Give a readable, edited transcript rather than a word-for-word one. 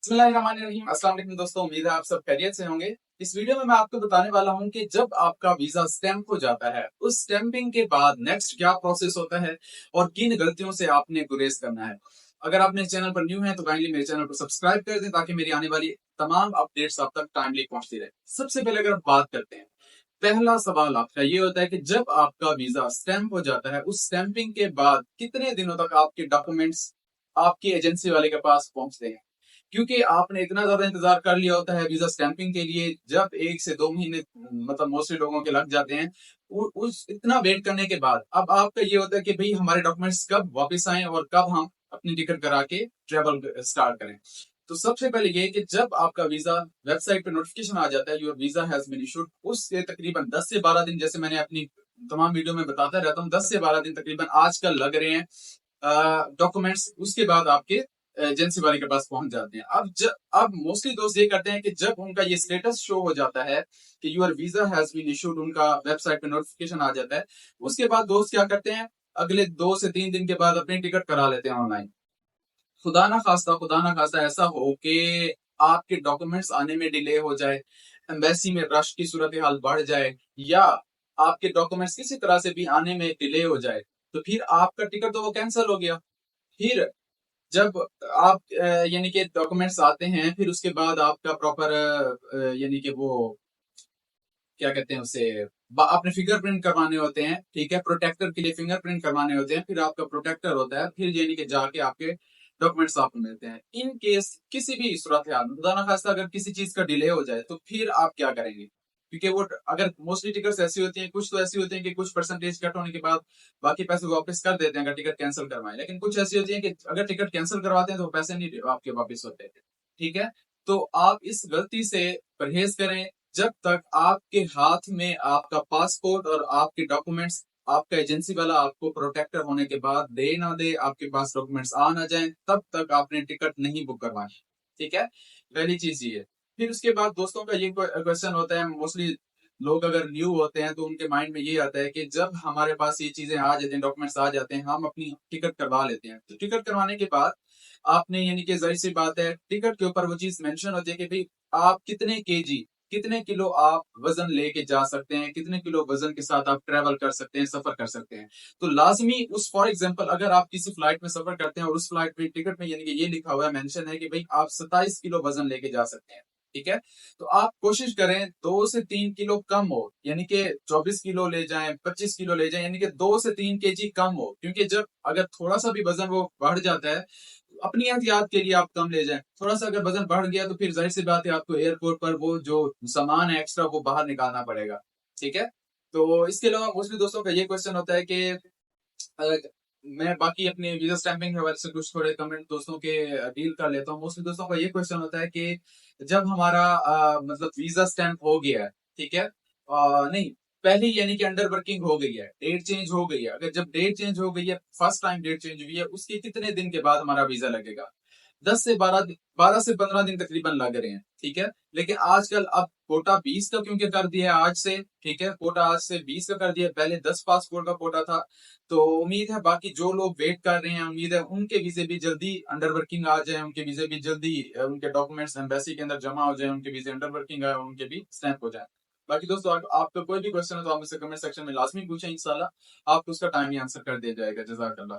बिस्मिल्लाहिर्रहमानिर्रहीम। अस्सलाम वालेकुम दोस्तों, उम्मीद है आप सब खैरियत से होंगे। इस वीडियो में मैं आपको बताने वाला हूं कि जब आपका वीजा स्टैंप हो जाता है, उस स्टैंपिंग के बाद नेक्स्ट क्या प्रोसेस होता है और किन गलतियों से आपने गुरेज करना है। अगर आप मेरे चैनल पर न्यू हैं तो काइंडली मेरे चैनल को सब्सक्राइब कर दें ताकि मेरी आने वाली तमाम अपडेट्स आप तक टाइमली पहुंचती रहे। सबसे पहले अगर हम बात करते हैं, पहला सवाल आपका ये होता है कि जब आपका वीजा स्टैंप हो जाता है, उस स्टैंपिंग के बाद कितने दिनों तक आपके डॉक्यूमेंट्स आपकी एजेंसी वाले के पास पहुंचते हैं। क्योंकि आपने इतना ज्यादा इंतजार कर लिया होता है वीजा स्टैंपिंग के लिए, जब 1 से 2 महीने मतलब मोस्टली लोगों के लग जाते हैं। उस इतना वेट करने के बाद अब आपका ये होता है कि भाई हमारे डॉक्यूमेंट्स कब वापस आए और कब हम अपनी टिकट करा के ट्रेवल स्टार्ट करें। तो सबसे पहले ये कि जब आपका वीजा वेबसाइट पे नोटिफिकेशन आ जाता है, your visa has been issued, उससे तकरीबन 10 से 12 दिन, जैसे मैंने अपनी तमाम वीडियो में बताता रहता हूँ, 10 से 12 दिन तकरीबन आजकल लग रहे हैं डॉक्यूमेंट्स उसके बाद आपके एजेंसी वाले के पास पहुंच जाते हैं। अब मोस्टली दोस्त ये करते हैं कि जब उनका ये स्टेटस शो हो जाता है कि your visa has been issued, उनका वेबसाइट पे नोटिफिकेशन आ जाता है, उसके बाद दोस्त क्या करते हैं, अगले 2 से 3 दिन के बाद अपनी टिकट करा लेते हैं ऑनलाइन। खुदा ना खास्ता ऐसा हो कि आपके डॉक्यूमेंट्स आने में डिले हो जाए, एम्बेसी में रश की सूरत हाल बढ़ जाए, या आपके डॉक्यूमेंट्स किसी तरह से भी आने में डिले हो जाए, तो फिर आपका टिकट तो वो कैंसिल हो गया। फिर जब आप यानी कि डॉक्यूमेंट्स आते हैं, फिर उसके बाद आपका प्रॉपर यानी कि वो क्या कहते हैं उसे, आपने फिंगरप्रिंट करवाने होते हैं, ठीक है, प्रोटेक्टर के लिए फिंगरप्रिंट करवाने होते हैं, फिर आपका प्रोटेक्टर होता है, फिर यानी कि जाके आपके डॉक्यूमेंट्स आपको मिलते हैं। इन केस किसी भी सूरत हाल में, खुदा ना खास्ता अगर किसी चीज का डिले हो जाए, तो फिर आप क्या करेंगे। क्योंकि वो अगर मोस्टली टिकट्स ऐसी होती हैं, कुछ तो ऐसी होती हैं कि कुछ परसेंटेज कट होने के बाद बाकी पैसे वापस कर देते हैं अगर टिकट कैंसिल करवाएं, लेकिन कुछ ऐसी होती है कि अगर टिकट कैंसिल करवाते हैं तो पैसे नहीं आपके वापस होते। ठीक है, तो आप इस गलती से परहेज करें। जब तक आपके हाथ में आपका पासपोर्ट और आपके डॉक्यूमेंट्स, आपका एजेंसी वाला आपको प्रोटेक्टर होने के बाद दे ना दे, आपके पास डॉक्यूमेंट्स आ ना जाए, तब तक आपने टिकट नहीं बुक करवानी। ठीक है, पहली चीज ये है। फिर उसके बाद दोस्तों का ये क्वेश्चन होता है, मोस्टली लोग अगर न्यू होते हैं तो उनके माइंड में ये आता है कि जब हमारे पास ये चीजें आ जाती हैं, डॉक्यूमेंट्स आ जाते हैं, हम अपनी टिकट करवा लेते हैं। तो टिकट करवाने के बाद आपने यानी कि जाहिर सी बात है टिकट के ऊपर वो चीज मेंशन होती है कि भाई आप कितने केजी, कितने किलो आप वजन लेके जा सकते हैं, कितने किलो वजन के साथ आप ट्रेवल कर सकते हैं, सफर कर सकते हैं। तो लाजमी उस, फॉर एग्जांपल अगर आप किसी फ्लाइट में सफर करते हैं और उस फ्लाइट में टिकट में यानी कि ये लिखा हुआ है, मेंशन है कि भाई आप 27 किलो वजन लेके जा सकते हैं। ठीक है, तो आप कोशिश करें 2 से 3 किलो कम हो, यानी कि 24 किलो ले जाएं, 25 किलो ले जाएं, यानी कि 2 से 3 केजी कम हो। क्योंकि जब अगर थोड़ा सा भी वजन वो बढ़ जाता है, अपनी एहतियात के लिए आप कम ले जाएं। थोड़ा सा अगर वजन बढ़ गया तो फिर जाहिर सी बात है आपको एयरपोर्ट पर वो जो सामान है एक्स्ट्रा वो बाहर निकालना पड़ेगा। ठीक है, तो इसके अलावा मोस्टली दोस्तों का ये क्वेश्चन होता है कि मैं बाकी अपने वीजा स्टैंपिंग के हवाले से कुछ थोड़े कमेंट दोस्तों के डील कर लेता हूँ। मोस्टली दोस्तों का ये क्वेश्चन होता है कि जब हमारा मतलब वीजा स्टैंप हो गया है, ठीक है, नहीं, पहली यानी कि अंडर वर्किंग हो गई है, डेट चेंज हो गई है, अगर जब डेट चेंज हो गई है, फर्स्ट टाइम डेट चेंज हुई है, उसके कितने दिन के बाद हमारा वीजा लगेगा। 10 से 12 दिन तकरीबन लग रहे हैं। ठीक है, लेकिन आजकल अब कोटा 20 का क्योंकि कर दिया है आज से, ठीक है, कोटा आज से 20 का कर दिया है, पहले 10 पासपोर्ट का कोटा था। तो उम्मीद है बाकी जो लोग वेट कर रहे हैं, उम्मीद है उनके वीजे भी जल्दी अंडर वर्किंग आ जाए, उनके वीजे भी जल्दी उनके डॉक्यूमेंट्स एम्बेसी के अंदर जमा हो जाए, उनके वीजे अंडर वर्किंग आए, उनके भी स्टैंप हो जाए। बाकी दोस्तों आपका कोई भी क्वेश्चन हो तो आप मुझसे कमेंट सेक्शन में लाजमी पूछें, इंशाल्लाह आपको उसका टाइम ही आंसर कर दिया जाएगा। जजाकल्लाह।